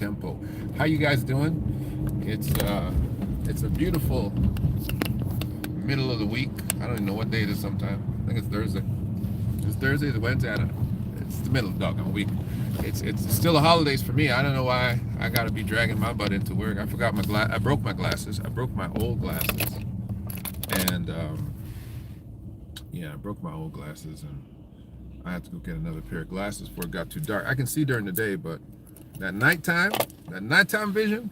Tempo. How you guys doing? It's a beautiful middle of the week. I don't even know what day it is sometime. I think it's Thursday. It's Thursday, it's Wednesday, I don't know. It's the middle of the doggone week. It's still the holidays for me. I don't know why I gotta be dragging my butt into work. I forgot my I broke my glasses. I broke my old glasses. And yeah, I broke my old glasses and I had to go get another pair of glasses before it got too dark. I can see during the day, but that nighttime vision,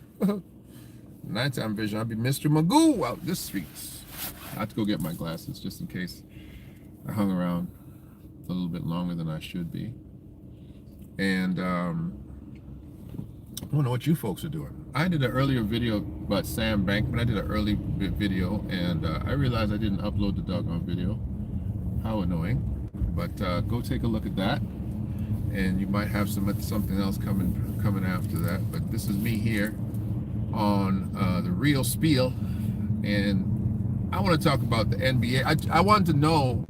nighttime vision, I'll be Mr. Magoo out the streets. I have to go get my glasses just in case I hung around a little bit longer than I should be. And I don't know what you folks are doing. I did an earlier video about Sam Bankman. I did an early video, and I realized I didn't upload the doggone video. How annoying. But go take a look at that. And you might have something else coming after that. But this is me here on the Real Spiel, and I want to talk about the NBA. I wanted to know,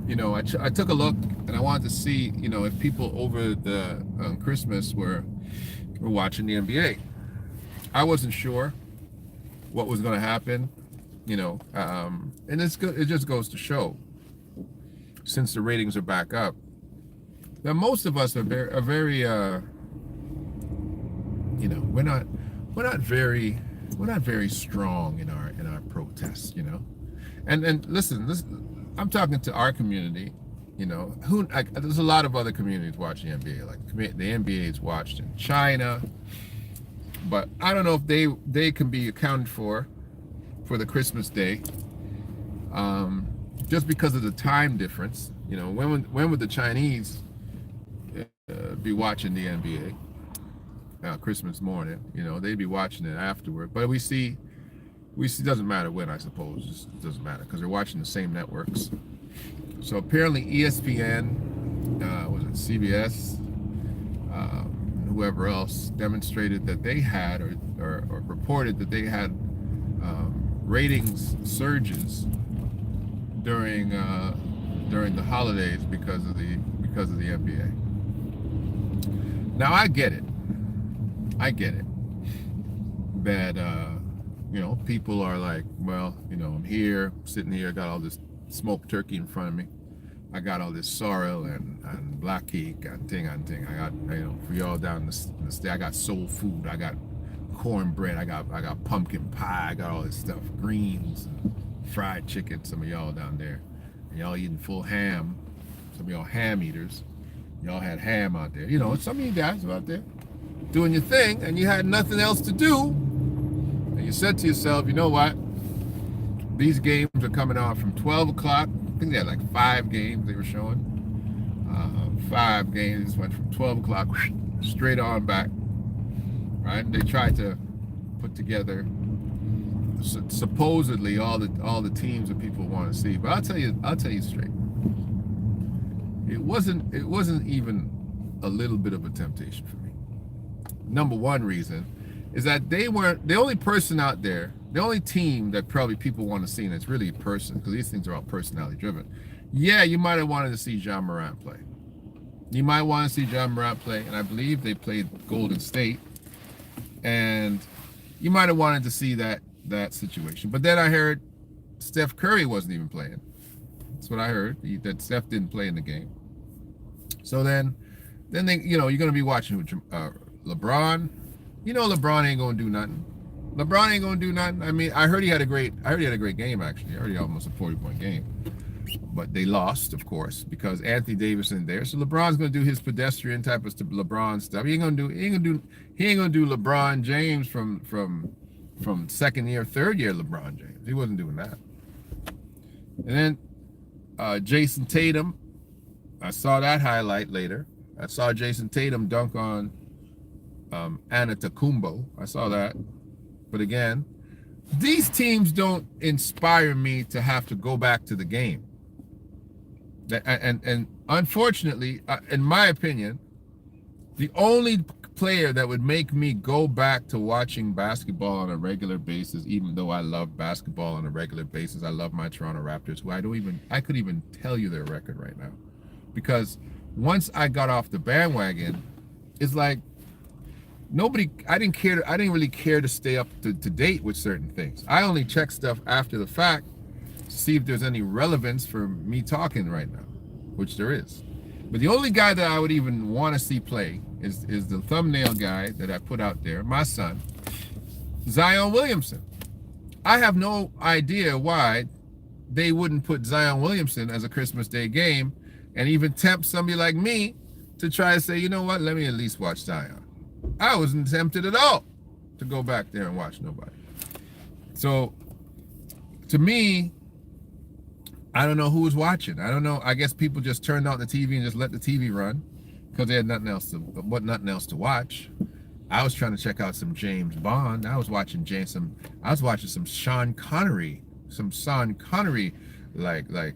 you know, I took a look and I wanted to see, you know, if people over the Christmas were watching the NBA. I wasn't sure what was going to happen, you know, and it's good. It just goes to show, since the ratings are back up, that most of us are very you know, we're not very strong in our protests, you know. And listen, I'm talking to our community, you know. There's a lot of other communities watching the NBA, like the NBA is watched in China, but I don't know if they can be accounted for the Christmas day, just because of the time difference. You know, when would the Chinese be watching the NBA? Christmas morning, you know, they'd be watching it afterward. But we see doesn't matter when, I suppose. It doesn't matter because they're watching the same networks. So apparently ESPN, was it CBS, whoever else, demonstrated that they had or reported that they had ratings surges during the holidays because of the NBA. Now I get it that you know, people are like, well, you know, I'm here, sitting here, got all this smoked turkey in front of me. I got all this sorrel and black cake and thing. I got, you know, for y'all down in the state, I got soul food. I got cornbread. I got pumpkin pie. I got all this stuff, greens, and fried chicken. Some of y'all down there, and y'all eating full ham. Some of y'all ham eaters. Y'all had ham out there. You know, some of you guys are out there doing your thing, and you had nothing else to do. And you said to yourself, you know what? These games are coming on from 12 o'clock. I think they had like 5 games they were showing. 5 games went from 12 o'clock straight on back. Right? And they tried to put together supposedly all the teams that people want to see. But I'll tell you straight. It wasn't even a little bit of a temptation for me. Number one reason is that they weren't the only person out there, the only team that probably people want to see, and it's really a person, because these things are all personality driven. Yeah, you might have wanted to see Ja Morant play. You might want to see Ja Morant play, and I believe they played Golden State, and you might have wanted to see that situation. But then I heard Steph Curry wasn't even playing. That's what I heard, that Steph didn't play in the game. So then they, you know, you're going to be watching LeBron. You know, LeBron ain't going to do nothing. LeBron ain't going to do nothing. I mean, I heard he had a great game, actually. I heard he had almost a 40-point game. But they lost, of course, because Anthony Davis isn't there. So LeBron's going to do his pedestrian type of LeBron stuff. He ain't going to do LeBron James from second year, third year LeBron James. He wasn't doing that. And then Jason Tatum, I saw that highlight later. I saw Jason Tatum dunk on Antetokounmpo. I saw that. But again, these teams don't inspire me to have to go back to the game. And unfortunately, in my opinion, the only player that would make me go back to watching basketball on a regular basis, even though I love basketball on a regular basis, I love my Toronto Raptors, who I could even tell you their record right now. Because once I got off the bandwagon, it's like I didn't really care to stay up to date with certain things. I only check stuff after the fact to see if there's any relevance for me talking right now, which there is. But the only guy that I would even want to see play is the thumbnail guy that I put out there, my son, Zion Williamson. I have no idea why they wouldn't put Zion Williamson as a Christmas Day game and even tempt somebody like me to try to say, you know what, let me at least watch Zion. I wasn't tempted at all to go back there and watch nobody. So, to me, I don't know who was watching. I don't know. I guess people just turned on the TV and just let the TV run because they had nothing else to watch. I was trying to check out some James Bond. I was watching some Sean Connery, like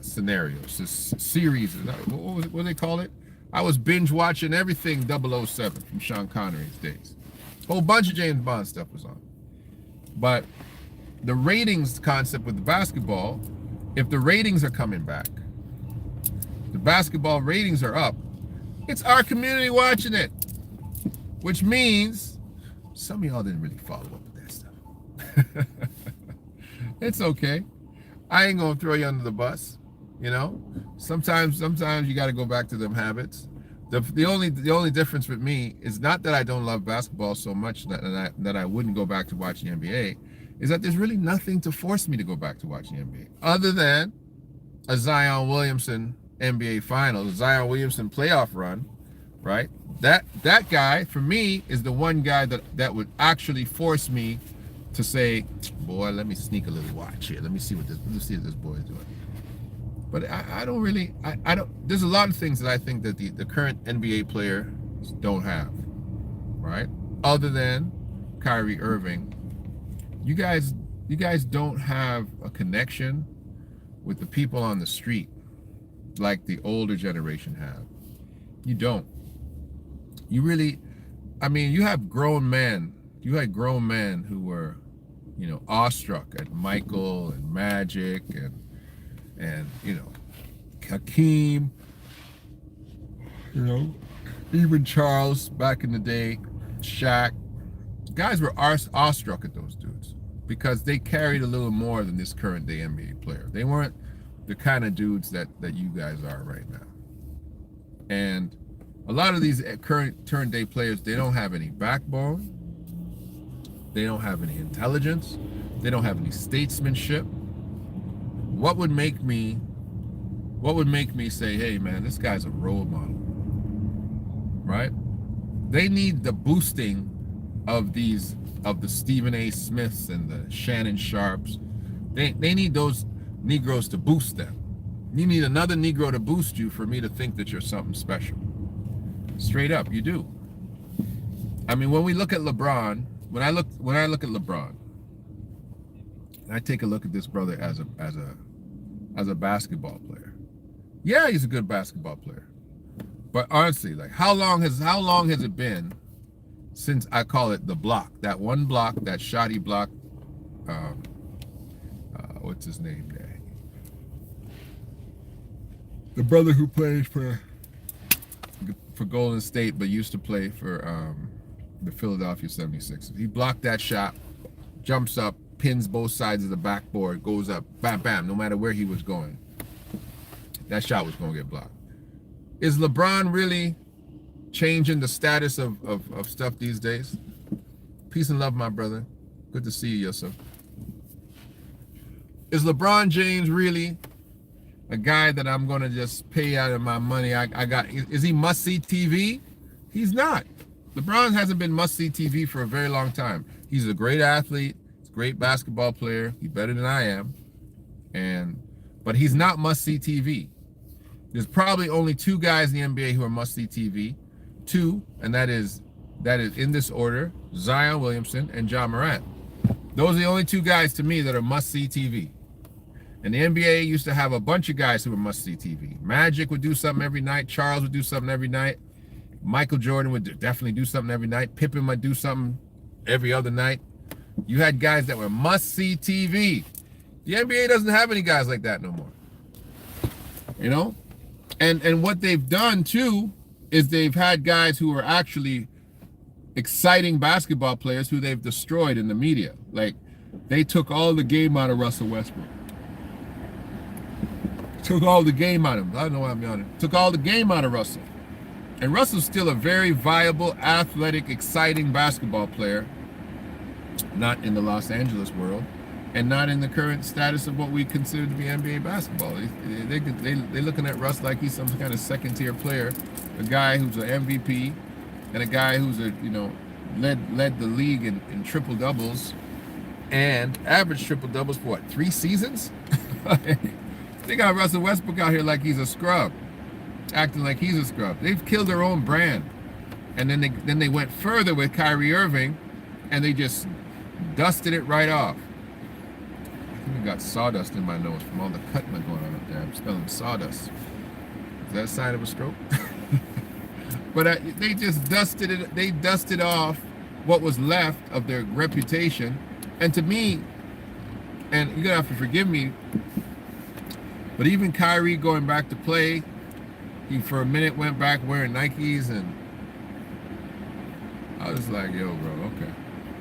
scenarios, this series. What do they call it? I was binge watching everything 007 from Sean Connery's days. A whole bunch of James Bond stuff was on. But the ratings concept with the basketball, if the ratings are coming back, the basketball ratings are up, it's our community watching it. Which means some of y'all didn't really follow up with that stuff. It's okay. I ain't gonna throw you under the bus. You know, sometimes you got to go back to them habits. The only difference with me is not that I don't love basketball so much that I wouldn't go back to watching NBA, is that there's really nothing to force me to go back to watching NBA other than a Zion Williamson NBA final, a Zion Williamson playoff run, right? That guy for me is the one guy that would actually force me to say, boy, let me sneak a little watch here. Let me see what this boy is doing. But I don't really, I don't, there's a lot of things that I think that the current NBA players don't have, right? Other than Kyrie Irving. You guys don't have a connection with the people on the street like the older generation have. You don't. You really, I mean, you had grown men who were, you know, awestruck at Michael and Magic and you know, Hakeem, you know, even Charles back in the day, Shaq. Guys were awestruck at those dudes because they carried a little more than this current day NBA player. They weren't the kind of dudes that you guys are right now. And a lot of these current day players, they don't have any backbone. They don't have any intelligence. They don't have any statesmanship. What would make me say, hey man, this guy's a role model, right? They need the boosting of the Stephen A. Smiths and the Shannon Sharps. They need those Negroes to boost them. You need another Negro to boost you for me to think that you're something special. Straight up, you do. I mean, when we look at LeBron, when I look at LeBron, I take a look at this brother as a basketball player. Yeah, he's a good basketball player. But honestly, like how long has it been since I call it the block, that one block, that shoddy block, what's his name there? The brother who plays for Golden State but used to play for the Philadelphia 76ers. He blocked that shot, jumps up, pins both sides of the backboard, goes up, bam, bam, no matter where he was going. That shot was going to get blocked. Is LeBron really changing the status of stuff these days? Peace and love, my brother. Good to see you, Yusuf. Is LeBron James really a guy that I'm going to just pay out of my money? Is he must-see TV? He's not. LeBron hasn't been must-see TV for a very long time. He's a great athlete. He's a great basketball player. He's better than I am. But he's not must-see TV. There's probably only two guys in the NBA who are must-see TV. Two, and that is in this order, Zion Williamson and Ja Morant. Those are the only two guys to me that are must-see TV. And the NBA used to have a bunch of guys who were must-see TV. Magic would do something every night. Charles would do something every night. Michael Jordan would definitely do something every night. Pippen might do something every other night. You had guys that were must-see TV. The NBA doesn't have any guys like that no more. You know? And what they've done, too, is they've had guys who are actually exciting basketball players who they've destroyed in the media. Like, they took all the game out of Russell Westbrook. Took all the game out of him. I don't know why I'm yawning. Took all the game out of Russell. And Russell's still a very viable, athletic, exciting basketball player. Not in the Los Angeles world, and not in the current status of what we consider to be NBA basketball. They're looking at Russ like he's some kind of second-tier player, a guy who's an MVP, and a guy who's led the league in triple doubles, and average triple doubles for what, 3 seasons? They got Russell Westbrook out here like he's a scrub, acting like he's a scrub. They've killed their own brand, and then they went further with Kyrie Irving, and they just dusted it right off. I think I got sawdust in my nose from all the cutting going on up there. I'm smelling sawdust. Is that a sign of a stroke? But they just dusted it. They dusted off what was left of their reputation. And to me, and you're gonna have to forgive me, but even Kyrie going back to play, he for a minute went back wearing Nikes, and I was like, yo, bro, okay.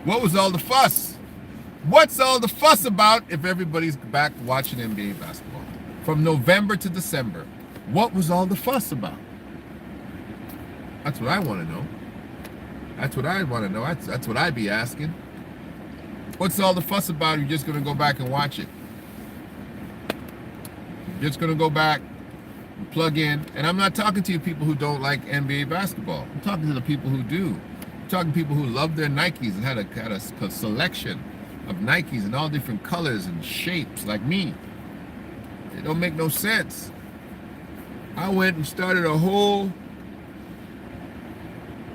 What was all the fuss? What's all the fuss about if everybody's back watching NBA basketball? From November to December, what was all the fuss about? That's what I want to know. That's what I want to know. That's what I'd be asking. What's all the fuss about? You're just going to go back and watch it. You're just going to go back and plug in. And I'm not talking to you people who don't like NBA basketball. I'm talking to the people who do. I'm talking to people who love their Nikes and had a selection of Nikes in all different colors and shapes like me. It don't make no sense. I went and started a whole...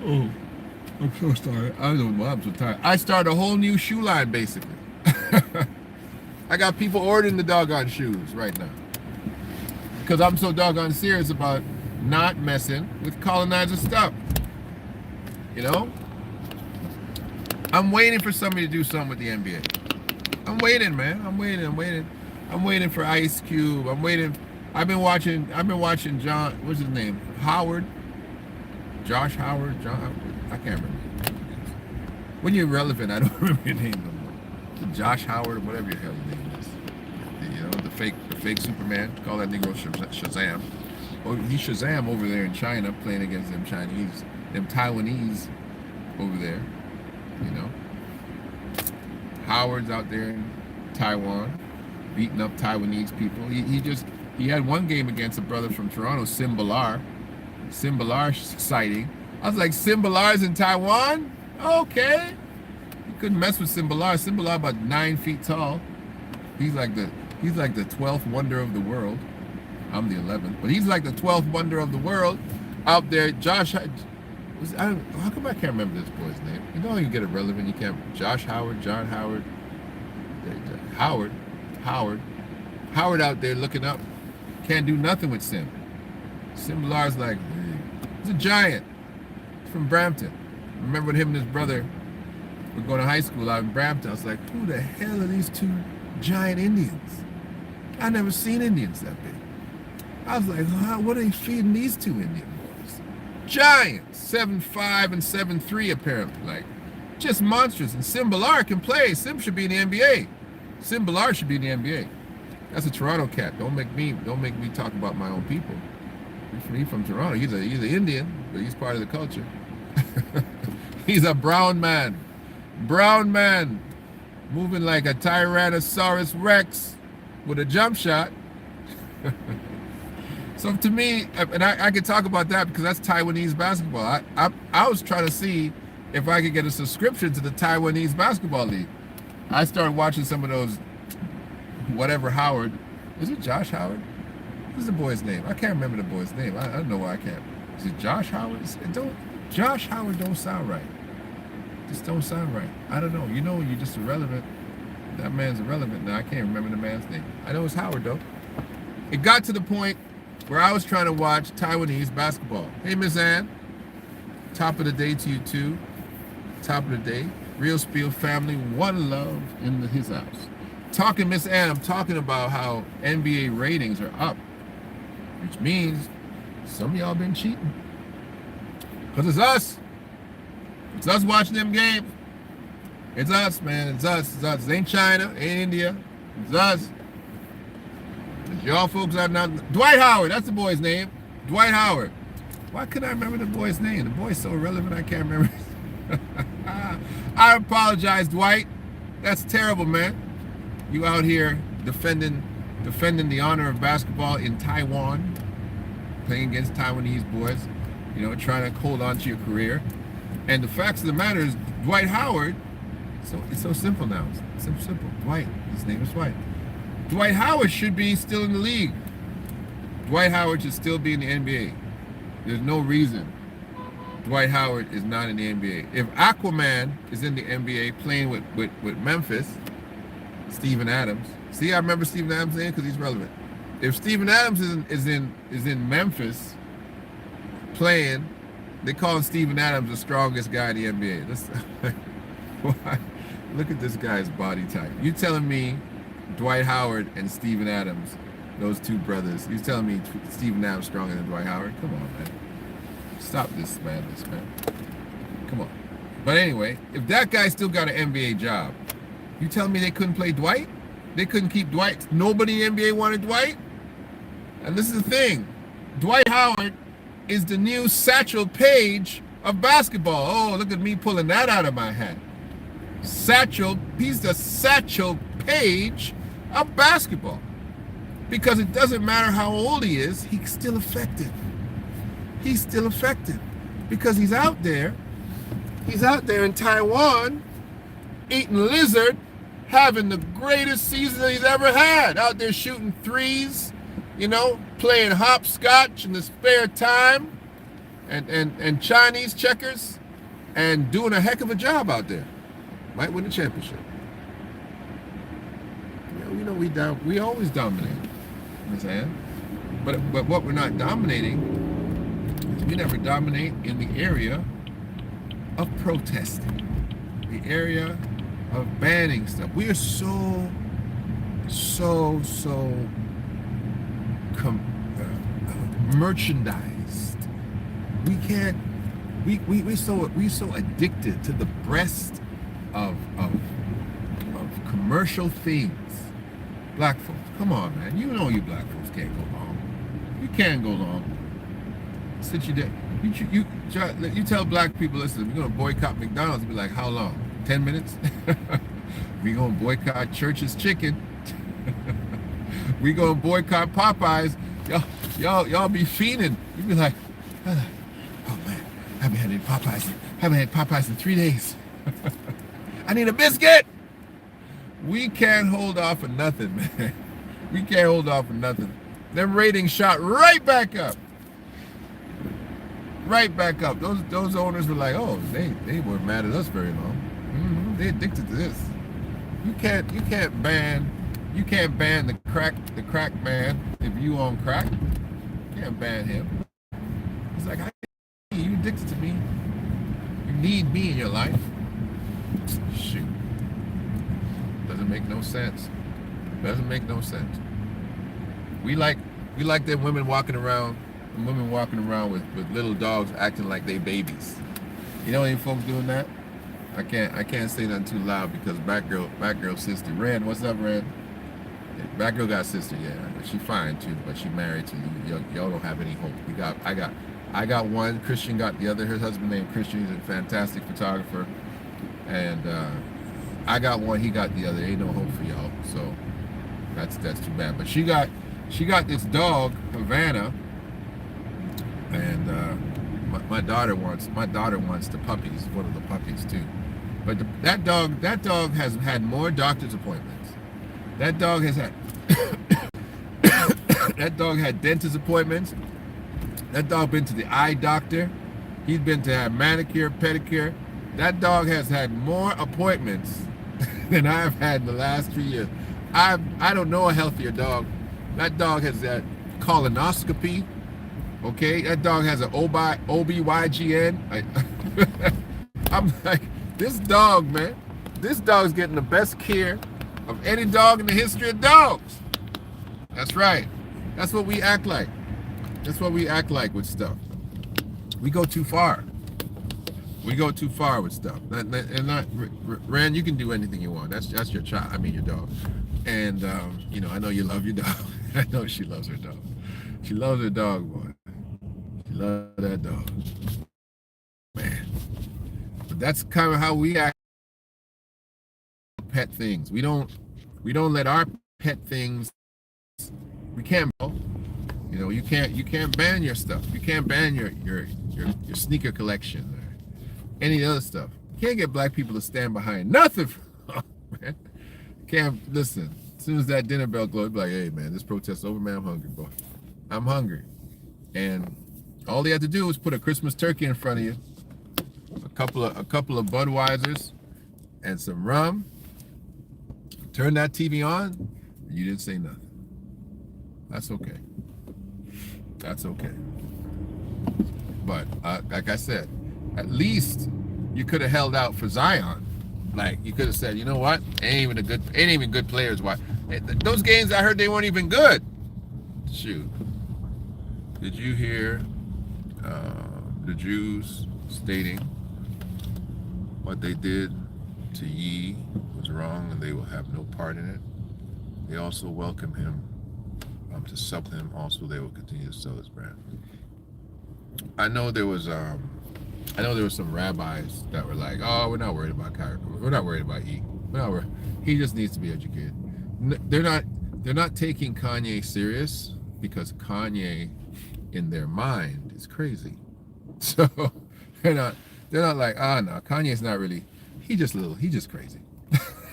Oh, I'm so sorry. I don't know why I'm so tired. I started a whole new shoe line, basically. I got people ordering the doggone shoes right now. Because I'm so doggone serious about not messing with colonizer stuff. You know? I'm waiting for somebody to do something with the NBA. I'm waiting, man. I'm waiting for Ice Cube. I've been watching John, what's his name? Josh Howard? I can't remember. When you're relevant, I don't remember your name no more. Josh Howard, or whatever your hell your name is. You know, the fake Superman. Call that Negro Shazam. Oh, he's Shazam over there in China, playing against them Chinese, them Taiwanese over there. You know, Howard's out there in Taiwan, beating up Taiwanese people. He had one game against a brother from Toronto, Simbalar sighting. I was like, Simbalar's in Taiwan? Okay. You couldn't mess with Simbalar. Simbalar about 9 feet tall. He's like the 12th wonder of the world. I'm the 11th, but he's like the 12th wonder of the world out there. How come I can't remember this boy's name? You know you get it relevant, you can't. Josh Howard, John Howard, Howard out there looking up. Can't do nothing with Sim. Simbalar's like, he's a giant. He's from Brampton. I remember when him and his brother were going to high school out in Brampton. I was like, who the hell are these two giant Indians? I never seen Indians that big. I was like, what are they feeding these two Indian boys? Giants, 7'5" and 7'3" apparently, like just monsters. And Simbalar can play. Sim should be in the NBA. Simbalar should be in the NBA. That's a Toronto cat. Don't make me talk about my own people. He's from Toronto. He's an Indian, but he's part of the culture. He's a brown man, moving like a Tyrannosaurus Rex with a jump shot. So to me, and I can talk about that because that's Taiwanese basketball. I was trying to see if I could get a subscription to the Taiwanese basketball league. I started watching some of those, whatever Howard. Is it Josh Howard? What's the boy's name? I can't remember the boy's name. I don't know why I can't. Is it Josh Howard? Josh Howard don't sound right. Just don't sound right. I don't know. You know, you're just irrelevant. That man's irrelevant now. I can't remember the man's name. I know it's Howard though. It got to the point where I was trying to watch Taiwanese basketball. Hey, Miss Ann. Top of the day to you too. Top of the day. Real Spiel family. One love in his house. Talking, Miss Ann, I'm talking about how NBA ratings are up. Which means some of y'all been cheating. Because it's us. I'm It's us watching them games. It's us, man. It's us. It's us. It ain't China. It ain't India. It's us. It's y'all folks are not. Dwight Howard. That's the boy's name. Dwight Howard. Why couldn't I remember the boy's name? The boy's so irrelevant I can't remember. I apologize, Dwight. That's terrible, man. You out here defending the honor of basketball in Taiwan, playing against Taiwanese boys, you know, trying to hold on to your career. And the facts of the matter is, Dwight Howard. So it's so simple now. It's so simple. Dwight. His name is Dwight. Dwight Howard should be still in the league. Dwight Howard should still be in the NBA. There's no reason Dwight Howard is not in the NBA. If Aquaman is in the NBA playing with Memphis, Steven Adams. See, I remember Steven Adams' name because he's relevant. If Steven Adams is in Memphis playing, they call Steven Adams the strongest guy in the NBA. Look at this guy's body type. You telling me Dwight Howard and Steven Adams, those two brothers, you telling me Steven Adams stronger than Dwight Howard? Come on, man. Stop this madness, man. Come on. But anyway, if that guy still got an NBA job, you telling me they couldn't play Dwight? They couldn't keep Dwight? Nobody in the NBA wanted Dwight? And this is the thing. Dwight Howard is the new Satchel Paige of basketball. Oh, look at me pulling that out of my hat. Satchel, he's the Satchel Paige of basketball. Because it doesn't matter how old he is, he's still effective. He's still effective. Because he's out there in Taiwan, eating lizard, having the greatest season that he's ever had. Out there shooting threes, you know, playing hopscotch in the spare time, and Chinese checkers, and doing a heck of a job out there. Might win the championship. You know, we always dominate. You know what I'm saying? But what we're not dominating is we never dominate in the area of protesting, the area of banning stuff. We are so merchandised. We can't. We so addicted to the breast of commercial things. Black folks, come on, man. You know you black folks can't go long. You can't go long. Sit you there. You tell black people, listen, we're gonna boycott McDonald's. You'll be like, how long? 10 minutes? We're gonna boycott Church's Chicken. We're gonna boycott Popeyes. Y'all be fiending. You be like, oh man, I haven't had any Popeyes. Haven't had Popeyes in 3 days. I need a biscuit. We can't hold off for nothing, man. We can't hold off for nothing. Them ratings shot right back up. Right back up. Those owners were like, oh, they weren't mad at us very long. They addicted to this. You can't ban the crack man if you own crack. You can't ban him. He's like, you addicted to me. You need me in your life. Shoot. Doesn't make no sense. Doesn't make no sense. We like them women walking around with little dogs acting like they babies. You know any folks doing that? I can't say nothing too loud because Batgirl sister, Ren, what's up, Ren? Batgirl got a sister, yeah. She fine too, but she married to you. Y'all don't have any hope. I got one. Christian got the other. Her husband named Christian. He's a fantastic photographer. And I got one. He got the other. Ain't no hope for y'all. So that's too bad. But she got this dog, Havana, and my daughter wants the puppies. One of the puppies too. But that dog has had more doctor's appointments. That dog has had that dog had dentist appointments. That dog been to the eye doctor. He's been to have manicure, pedicure. That dog has had more appointments than I've had in the last 3 years. I don't know a healthier dog. That dog has that colonoscopy. Okay, that dog has an OB/GYN. I'm like, this dog, man. This dog's getting the best care of any dog in the history of dogs. That's right. That's what we act like. That's what we act like with stuff. We go too far. We go too far with stuff. Rand, you can do anything you want. That's your child. I mean, your dog. And you know, I know you love your dog. I know she loves her dog. She loves her dog, boy. She loves that dog, man. But that's kind of how we act with pet things. We don't let our pet things. We can't. You know, you can't ban your stuff. You can't ban your sneaker collection or any other stuff. You can't get black people to stand behind nothing. Man. Can't listen. As soon as that dinner bell goes, be like, hey man, this protest's over, man. I'm hungry, boy. I'm hungry. And all they have to do is put a Christmas turkey in front of you, a couple of Budweisers, and some rum. Turn that TV on, and you didn't say nothing. That's okay. That's okay. But like I said, at least you could have held out for Zion. Like you could have said, you know what? Ain't even good players. Why? Those games I heard they weren't even good. Shoot. Did you hear the Jews stating what they did to Yi was wrong and they will have no part in it? They also welcome him to sell him. Also, they will continue to sell his brand. I know there was some rabbis that were like, "Oh, we're not worried about Kyrie. We're not worried about Yi. We're not worried. He just needs to be educated." They're not taking Kanye serious because Kanye, in their mind, is crazy. So they're not like, "Ah, no, Kanye's not really. He just crazy."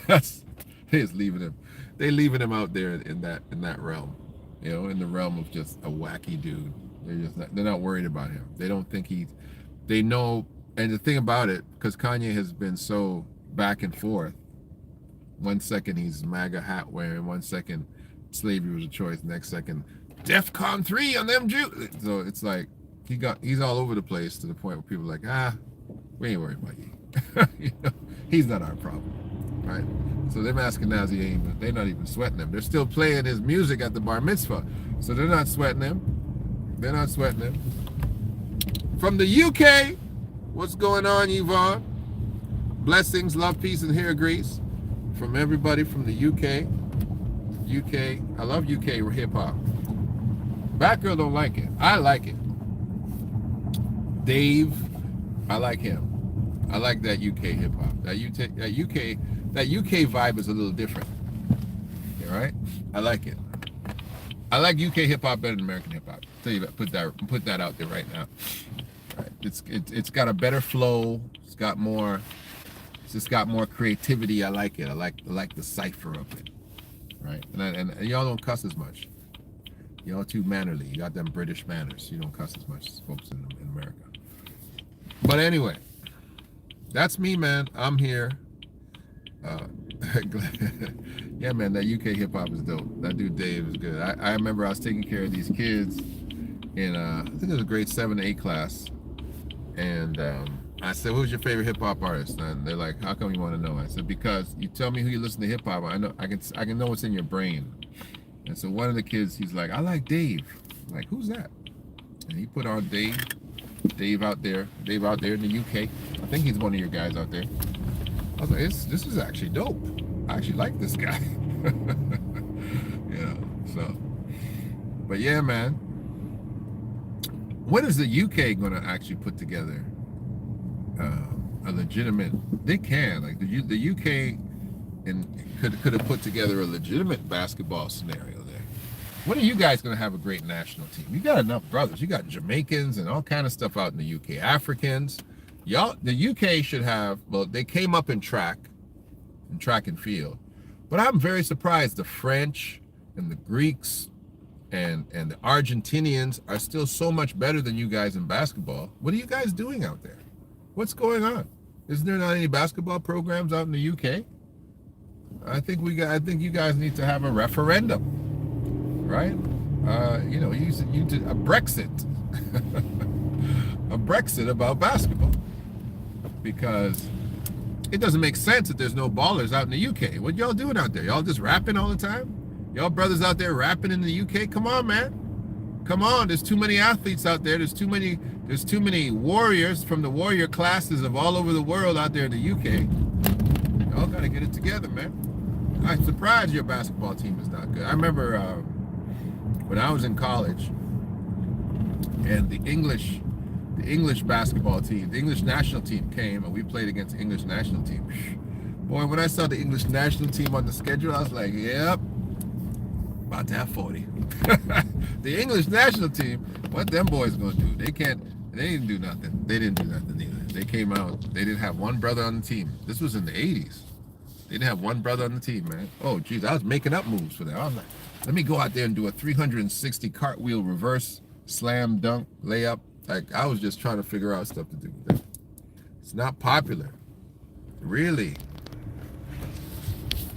They just leaving him. They leaving him out there in that realm. You know, in the realm of just a wacky dude. They're not worried about him. They don't think they know. And the thing about it, because Kanye has been so back and forth, one second he's MAGA hat wearing, one second slavery was a choice, next second DEFCON 3 on them Jews. So it's like he's all over the place to the point where people are like, we ain't worried about you. You know, he's not our problem, right? So them Ashkenazi they're not even sweating him. They're still playing his music at the bar mitzvah, so they're not sweating him. They're not sweating him. From the UK, what's going on, Yvonne? Blessings, love, peace, and hair grease from everybody from the UK. I love UK hip hop. Batgirl don't like it. I like it. Dave, I like him. I like that UK hip hop. That UK vibe is a little different. All right? I like it. I like UK hip hop better than American hip hop. Tell you that. Put that out there right now. All right. It's got a better flow. It's got more creativity. I like it. I like the cipher of it. Right? And y'all don't cuss as much. Y'all too mannerly. You got them British manners. You don't cuss as much as folks in America. But anyway, that's me, man. I'm here. Yeah, man, that UK hip hop is dope. That dude Dave is good. I remember I was taking care of these kids in I think it was a grade 7 to 8 class, and I said, "Who's your favorite hip hop artist?" And they're like, "How come you want to know?" I said, "Because you tell me who you listen to hip hop, I can know what's in your brain." And so one of the kids, he's like, "I like Dave." I'm like, "Who's that?" And he put on Dave out there in the UK. I think he's one of your guys out there. I was like, this is actually dope. I actually like this guy. You know, so. But yeah, man. When is the UK going to actually put together a legitimate? They can, like the UK, could have put together a legitimate basketball scenario there. When are you guys going to have a great national team? You got enough brothers. You got Jamaicans and all kind of stuff out in the UK. Africans. Y'all, the UK should have, well, they came up in track and field. But I'm very surprised the French and the Greeks and the Argentinians are still so much better than you guys in basketball. What are you guys doing out there? What's going on? Isn't there not any basketball programs out in the UK? I think you guys need to have a referendum, right? You know, you did a Brexit, a Brexit about basketball, because it doesn't make sense that there's no ballers out in the UK. What y'all doing out there? Y'all just rapping all the time? Y'all brothers out there rapping in the UK? Come on, man. Come on, there's too many athletes out there. There's too many warriors from the warrior classes of all over the world out there in the UK. Y'all gotta get it together, man. I'm surprised your basketball team is not good. I remember when I was in college, and the English basketball team, the English national team came, and we played against the English national team. Boy, when I saw the English national team on the schedule, I was like, yep, about to have 40. The English national team, what them boys gonna do? They didn't do nothing. They didn't do nothing either. They came out, they didn't have one brother on the team. This was in the 80s. They didn't have one brother on the team, man. Oh, geez, I was making up moves for that. I was like, let me go out there and do a 360 cartwheel reverse slam dunk layup. Like, I was just trying to figure out stuff to do with that. It's not popular. Really?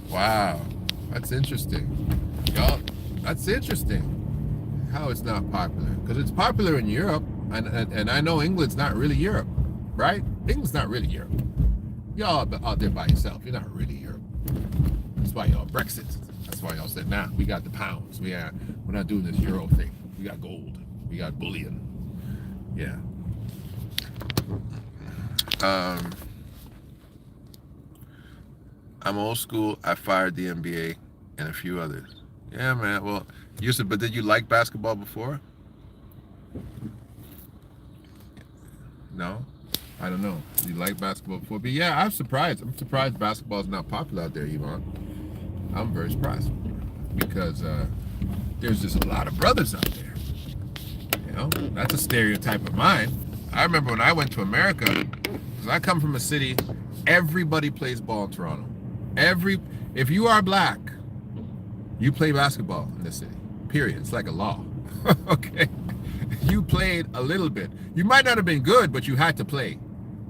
Wow. That's interesting. Y'all, that's interesting. How it's not popular. Because it's popular in Europe. And I know England's not really Europe. Right? England's not really Europe. Y'all out there by yourself. You're not really Europe. That's why y'all Brexit. That's why y'all said, nah, we got the pounds. We're not doing this Euro thing. We got gold. We got bullion. Yeah. I'm old school. I fired the NBA and a few others. Yeah, man. Well, but did you like basketball before? No? I don't know. Did you like basketball before? But yeah, I'm surprised. I'm surprised basketball is not popular out there, Yvonne. I'm very surprised. Because there's just a lot of brothers out there. You know? That's a stereotype of mine. I remember when I went to America, because I come from a city, everybody plays ball in Toronto. If you are black, you play basketball in this city. Period. It's like a law. Okay? You played a little bit. You might not have been good, but you had to play.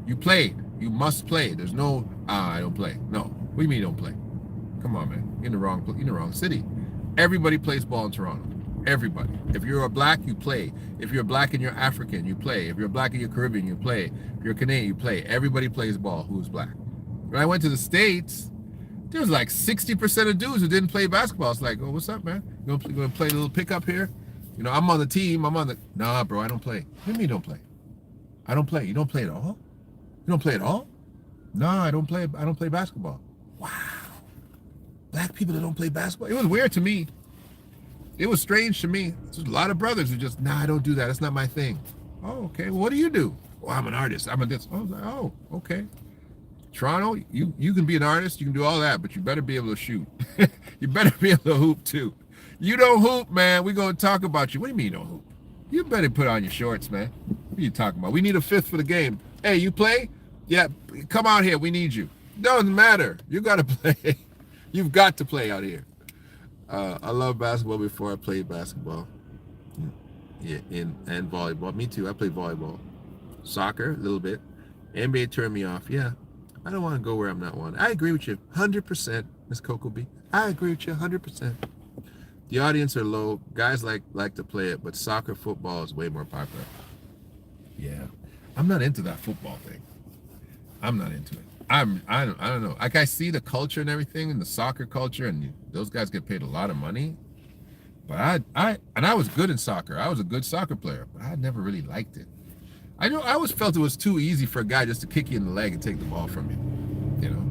You played. You must play. There's no, I don't play. No. What do you mean you don't play? Come on, man. You're in the wrong city. Everybody plays ball in Toronto. Everybody. If you're a black, you play. If you're black and you're African, you play. If you're black and you're Caribbean, you play. If you're Canadian, you play. Everybody plays ball who's black. When I went to the States, there was like 60% of dudes who didn't play basketball. It's like, oh, what's up, man? You gonna play a little pickup here? You know, I'm on the team. Nah, bro, I don't play. What do you mean you don't play? I don't play. You don't play at all? You don't play at all? Nah, I don't play basketball. Wow. Black people that don't play basketball. It was weird to me. It was strange to me. There's a lot of brothers who just, nah, I don't do that. That's not my thing. Oh, okay. Well, what do you do? Well, I'm an artist. I'm a this. I was like, oh, okay. Toronto, you can be an artist. You can do all that, but you better be able to shoot. You better be able to hoop, too. You don't hoop, man. We're going to talk about you. What do you mean you don't hoop? You better put on your shorts, man. What are you talking about? We need a fifth for the game. Hey, you play? Yeah, come out here. We need you. Doesn't matter. You got to play. You've got to play out here. I love basketball before I played basketball. Yeah, and volleyball. Me too. I played volleyball. Soccer, a little bit. NBA turned me off. Yeah. I don't want to go where I'm not wanted. I agree with you 100%, Miss Coco B. I agree with you 100%. The audience are low. Guys like to play it, but soccer, football is way more popular. Yeah. I'm not into that football thing. I'm not into it. I don't know. Like, I see the culture and everything, and the soccer culture, and those guys get paid a lot of money. But I was good in soccer. I was a good soccer player, but I never really liked it. I always felt it was too easy for a guy just to kick you in the leg and take the ball from you. You know.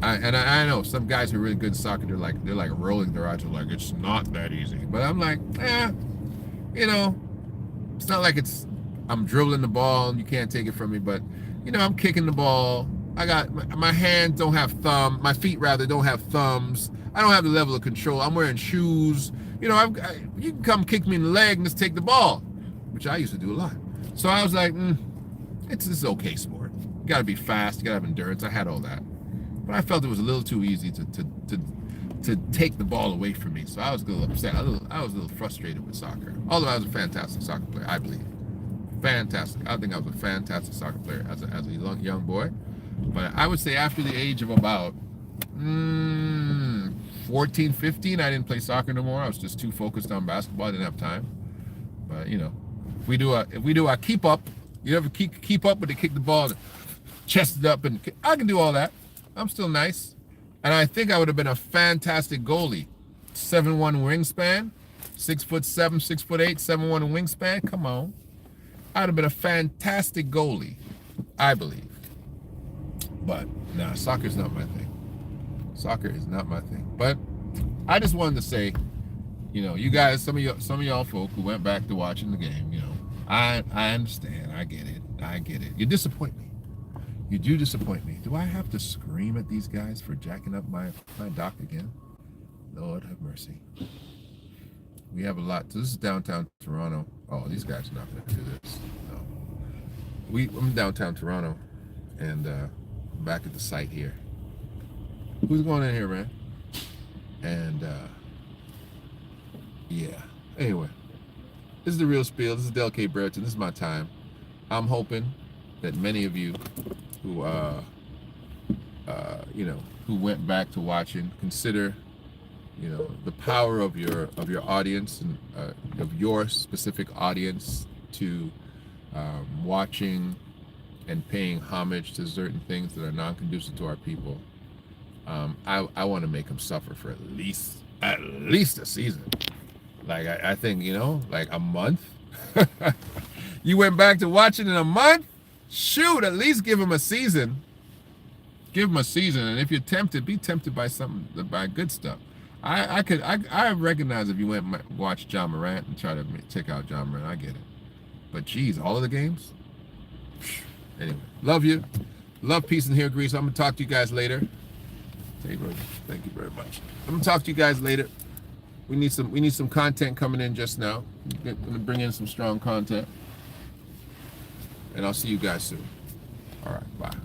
I know some guys who are really good in soccer, they're like rolling their eyes, like it's not that easy. But I'm like, you know, it's not like I'm dribbling the ball and you can't take it from me. But you know, I'm kicking the ball. I got my hands don't have my feet rather don't have thumbs. I don't have the level of control. I'm wearing shoes. You know, you can come kick me in the leg and just take the ball, which I used to do a lot. So I was like, it's okay sport. You got to be fast. You got to have endurance. I had all that. But I felt it was a little too easy to take the ball away from me. So I was a little upset. I was a little frustrated with soccer. Although I was a fantastic soccer player, I believe. Fantastic. I think I was a fantastic soccer player as a young boy. But I would say after the age of about 14, 15, I didn't play soccer no more. I was just too focused on basketball. I didn't have time. But you know, if we do our keep up, you ever keep up, but they kick the ball, and chest it up, and I can do all that. I'm still nice. And I think I would have been a fantastic goalie. 7'1" wingspan, 6'7", 6'8", 7'1" wingspan. Come on. I'd have been a fantastic goalie, I believe. But nah, soccer's not my thing. Soccer is not my thing. But I just wanted to say, you know, you guys, some of y'all folk who went back to watching the game, you know, I understand. I get it. You disappoint me. You do disappoint me. Do I have to scream at these guys for jacking up my dock again? Lord have mercy. We have a lot. So this is downtown Toronto. Oh, these guys are not going to do this. No. I'm in downtown Toronto, and back at the site here. Who's going in here, man? And yeah. Anyway, this is the real spiel. This is Del K. Brereton. This is my time. I'm hoping that many of you who you know, who went back to watching, consider, you know, the power of your audience and of your specific audience to watching and paying homage to certain things that are non-conducive to our people. I want to make them suffer for at least a season. Like I think, you know, like a month. You went back to watching in a month? Shoot, at least give them a season. Give them a season, and if you're tempted, be tempted by by good stuff. I recognize if you went and watch John Morant and try to check out John Morant, I get it. But geez, all of the games? Anyway, love you. Love, peace, and hair grease. I'm going to talk to you guys later. Thank you very much. I'm going to talk to you guys later. We need some content coming in just now. I'm going to bring in some strong content. And I'll see you guys soon. All right, bye.